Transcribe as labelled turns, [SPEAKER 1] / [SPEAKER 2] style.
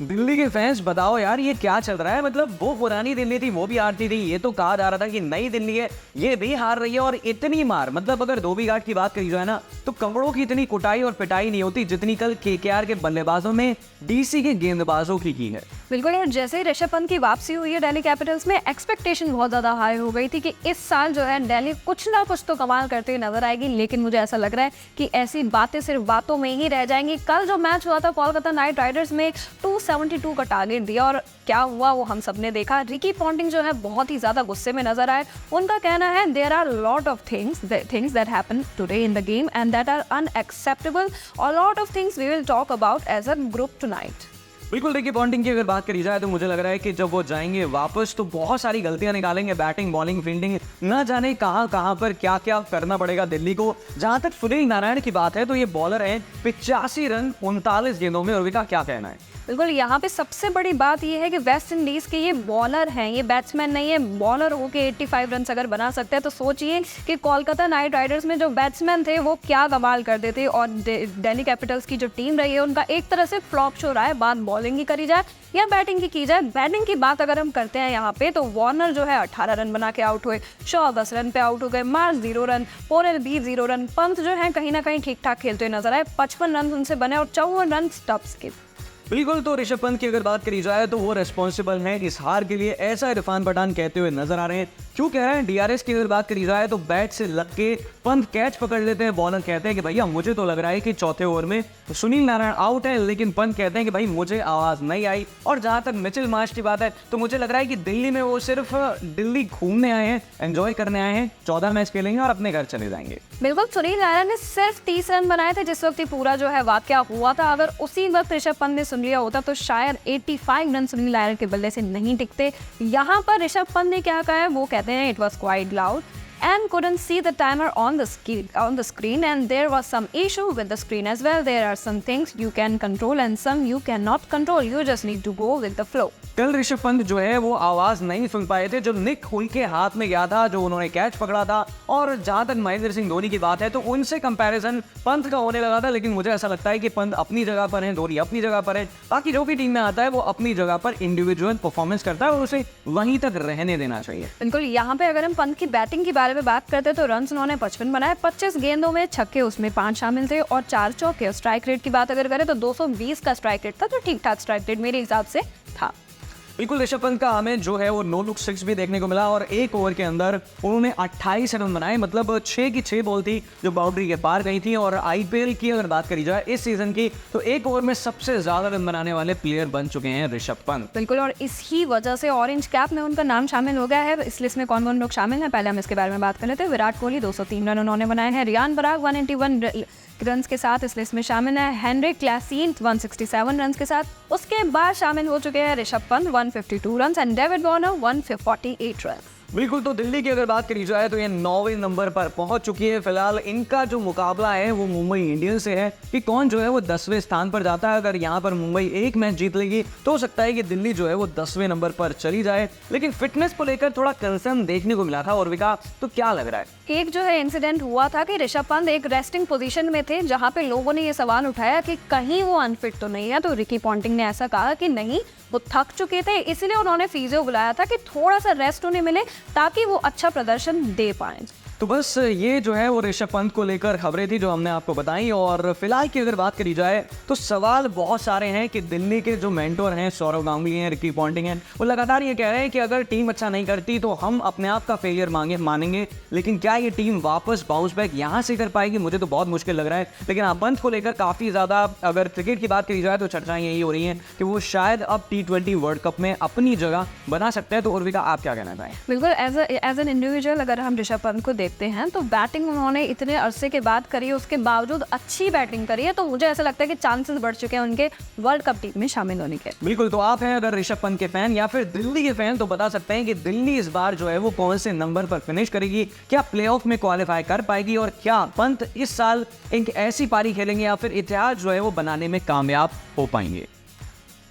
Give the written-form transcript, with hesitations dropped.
[SPEAKER 1] दिल्ली के फैंस बताओ यार ये क्या चल रहा है। मतलब वो पुरानी दिल्ली थी वो भी हारती थी, ये तो कहा जा रहा था कि नई दिल्ली है ये भी हार रही है। और इतनी मार, मतलब अगर धोबी घाट की बात करी जाए ना तो कमरों की इतनी कुटाई और पिटाई नहीं होती जितनी कल केकेआर के बल्लेबाजों ने डीसी के गेंदबाजों की है।
[SPEAKER 2] बिल्कुल, और जैसे ही ऋषभ पंत की वापसी हुई है दिल्ली कैपिटल्स में, एक्सपेक्टेशन बहुत ज़्यादा हाई हो गई थी कि इस साल जो है दिल्ली कुछ ना कुछ तो कमाल करते हुए नजर आएगी। लेकिन मुझे ऐसा लग रहा है कि ऐसी बातें सिर्फ बातों में ही रह जाएंगी। कल जो मैच हुआ था कोलकाता नाइट राइडर्स में 272 का टारगेट दिया और क्या हुआ वो हम सबने देखा। रिकी पॉन्टिंग जो है बहुत ही ज़्यादा गुस्से में नजर आए। उनका कहना है there are lot of things that happen today in the game and that are unacceptable और lot of things we will talk about as a group tonight.
[SPEAKER 1] बिल्कुल, रिकी पॉन्टिंग की अगर बात करी जाए तो मुझे लग रहा है कि जब वो जाएंगे वापस तो बहुत सारी गलतियां निकालेंगे। बैटिंग, बॉलिंग, फील्डिंग, न जाने कहां पर क्या क्या करना पड़ेगा दिल्ली को। जहां तक सुनील नारायण की बात है तो ये बॉलर हैं 85 रन 39 गेंदों में। और विका क्या कहना है?
[SPEAKER 2] बिल्कुल, यहाँ पे सबसे बड़ी बात ये है कि वेस्ट इंडीज़ के ये बॉलर हैं, ये बैट्समैन नहीं है। बॉलर होके 85 रन अगर बना सकते हैं तो सोचिए कि कोलकाता नाइट राइडर्स में जो बैट्समैन थे वो क्या कमाल कर देते। और दिल्ली कैपिटल्स की जो टीम रही है उनका एक तरह से फ्लॉप शो रहा है। बात बॉलिंग की करी जाए या बैटिंग की जाए, बैटिंग की बात अगर हम करते हैं यहाँ पे तो वार्नर जो है 18 रन बना के आउट हुए, शॉ 10 रन पे आउट हो गए, मार्श 0 रन, पोरेल भी 0 रन। पंत जो है कहीं ना कहीं ठीक ठाक खेलते हुए नजर आए, 55 रन उनसे बने और 54 रन स्टम्प्स के।
[SPEAKER 1] बिल्कुल, तो ऋषभ पंत की अगर बात करी जाए तो वो रिस्पॉन्सिबल हैं इस हार के लिए, ऐसा इरफान पठान कहते हुए नजर आ रहे हैं। क्यों कह रहे हैं? डीआरएस की अगर बात करी जाए तो बैट से लग के पंत कैच पकड़ लेते हैं। बॉलर कहते हैं कि भैया मुझे तो लग रहा है कि चौथे ओवर में सुनील नारायण आउट है, लेकिन पंत कहते हैं कि भाई मुझे आवाज नहीं आई। और जहां तक मिचेल मार्श की बात है तो मुझे लग रहा है कि दिल्ली में वो सिर्फ दिल्ली घूमने आए हैं, एंजॉय करने आए हैं। 14 मैच खेलेंगे और अपने घर चले जाएंगे।
[SPEAKER 2] बिल्कुल, सुनील नारायण ने सिर्फ 30 रन बनाए थे जिस वक्त ये पूरा जो है वाकया हुआ था। अगर उसी वक्त ऋषभ पंत ने सुन लिया होता तो शायद 85 रन सुनील नारायण के बल्ले से नहीं टिकते। यहाँ पर ऋषभ पंत ने क्या कहा है, वो कहते हैं it was quite loud and couldn't see the timer on the screen and there was some issue with the screen as well. There are some things you can control and some you cannot control. You just need to go with the flow.
[SPEAKER 1] कल ऋषभ पंत जो है वो आवाज नहीं सुन पाए थे जब निक हुई के हाथ में गया था, जो उन्होंने कैच पकड़ा था। और जहां तक महेंद्र सिंह धोनी की बात है तो उनसे कंपैरिजन पंत का होने लगा था, लेकिन मुझे ऐसा लगता है कि पंत अपनी जगह पर है, धोनी अपनी जगह पर है। बाकी जो भी टीम में आता है वो अपनी जगह पर इंडिविजुअल परफॉर्मेंस करता है और उसे वहीं तक रहने देना चाहिए।
[SPEAKER 2] बिल्कुल, यहाँ पे अगर हम पंत की बैटिंग के बारे में बात करते तो रन उन्होंने 55 बनाए, 25 गेंदों में छक्के उसमें 5 शामिल थे और 4 चौके। स्ट्राइक रेट की बात अगर करें तो 220 का स्ट्राइक रेट था, जो ठीक ठाक स्ट्राइक रेट मेरे हिसाब से था।
[SPEAKER 1] बिल्कुल, ऋषभ पंत का हमें जो है वो नो लुक 6 भी देखने को मिला और एक ओवर के अंदर उन्होंने 28 रन बनाए। मतलब 6 की 6 बॉल थी जो बाउंड्री के पार गई थी। और आईपीएल की अगर बात करी जाए इस सीजन की तो एक ओवर में सबसे ज्यादा रन बनाने वाले प्लेयर बन चुके हैं ऋषभ पंत।
[SPEAKER 2] बिल्कुल, और इसी वजह से ऑरेंज कैप में उनका नाम शामिल हो गया है। इस लिस्ट में कौन कौन लोग शामिल हैं, पहले हम इसके बारे में बात कर लेते हैं। विराट कोहली 203 रन उन्होंने बनाए हैं, रियान पराग 181 रन के साथ इस लिस्ट में शामिल है, हेनरिक क्लासेन 167 रन के साथ। उसके बाद शामिल हो चुके हैं Rishabh Pant 152 run and David Warner 148 run.
[SPEAKER 1] बिल्कुल, तो दिल्ली की अगर बात करी जाए तो ये 9वें नंबर पर पहुंच चुकी है। फिलहाल इनका जो मुकाबला है वो मुंबई इंडियंस से है कि कौन जो है वो 10वें स्थान पर जाता है। अगर यहाँ पर मुंबई एक मैच जीत लेगी तो हो सकता है कि दिल्ली जो है वो 10वें नंबर पर चली जाए। लेकिन फिटनेस को लेकर थोड़ा कंसर्न देखने को मिला था। और विकास, तो क्या लग रहा है?
[SPEAKER 2] एक जो है इंसिडेंट हुआ था कि ऋषभ पंत एक रेस्टिंग पोजीशन में थे, जहां पे लोगों ने ये सवाल उठाया कि कहीं वो अनफिट तो नहीं है। तो रिकी पॉन्टिंग ने ऐसा कहा कि नहीं, वो थक चुके थे, इसलिए उन्होंने फिजियो बुलाया था कि थोड़ा सा रेस्ट उन्हें मिले ताकि वो अच्छा प्रदर्शन दे पाएं।
[SPEAKER 1] तो बस ये जो है वो ऋषभ पंत को लेकर खबरें थी जो हमने आपको बताई। और फिलहाल की अगर बात करी जाए तो सवाल बहुत सारे हैं कि दिल्ली के जो मेंटोर हैं, सौरव गांगुली हैं, रिकी पॉन्टिंग हैं, वो लगातार ये कह रहे हैं कि अगर टीम अच्छा नहीं करती तो हम अपने आप का फेलियर मानेंगे। लेकिन क्या ये टीम वापस बाउंस बैक यहाँ से कर पाएगी? मुझे तो बहुत मुश्किल लग रहा है। लेकिन आप पंत को लेकर काफ़ी ज़्यादा अगर क्रिकेट की बात करी जाए तो चर्चाएं यही हो रही हैं कि वो शायद अब T20 वर्ल्ड कप में अपनी जगह बना सकते हैं। तो उर्विका, आप क्या कहना चाहें?
[SPEAKER 2] बिल्कुल, एज एन इंडिविजुअल अगर हम ऋषभ पंत को देखते हैं तो बैटिंग उन्होंने इतने अरसे के बाद करी है, उसके बावजूद अच्छी बैटिंग करी है। तो मुझे ऐसा लगता है कि चांसेस बढ़ चुके हैं उनके वर्ल्ड कप टीम में शामिल होने के।
[SPEAKER 1] बिल्कुल, तो आप हैं अगर ऋषभ पंत के फैन या फिर दिल्ली के फैन तो बता सकते हैं कि दिल्ली इस बार जो है वो कौन से नंबर पर फिनिश करेगी, क्या प्लेऑफ में क्वालिफाई कर पाएगी और क्या पंत इस साल एक ऐसी पारी खेलेंगे या फिर इतिहास जो है वो बनाने में कामयाब हो पाएंगे।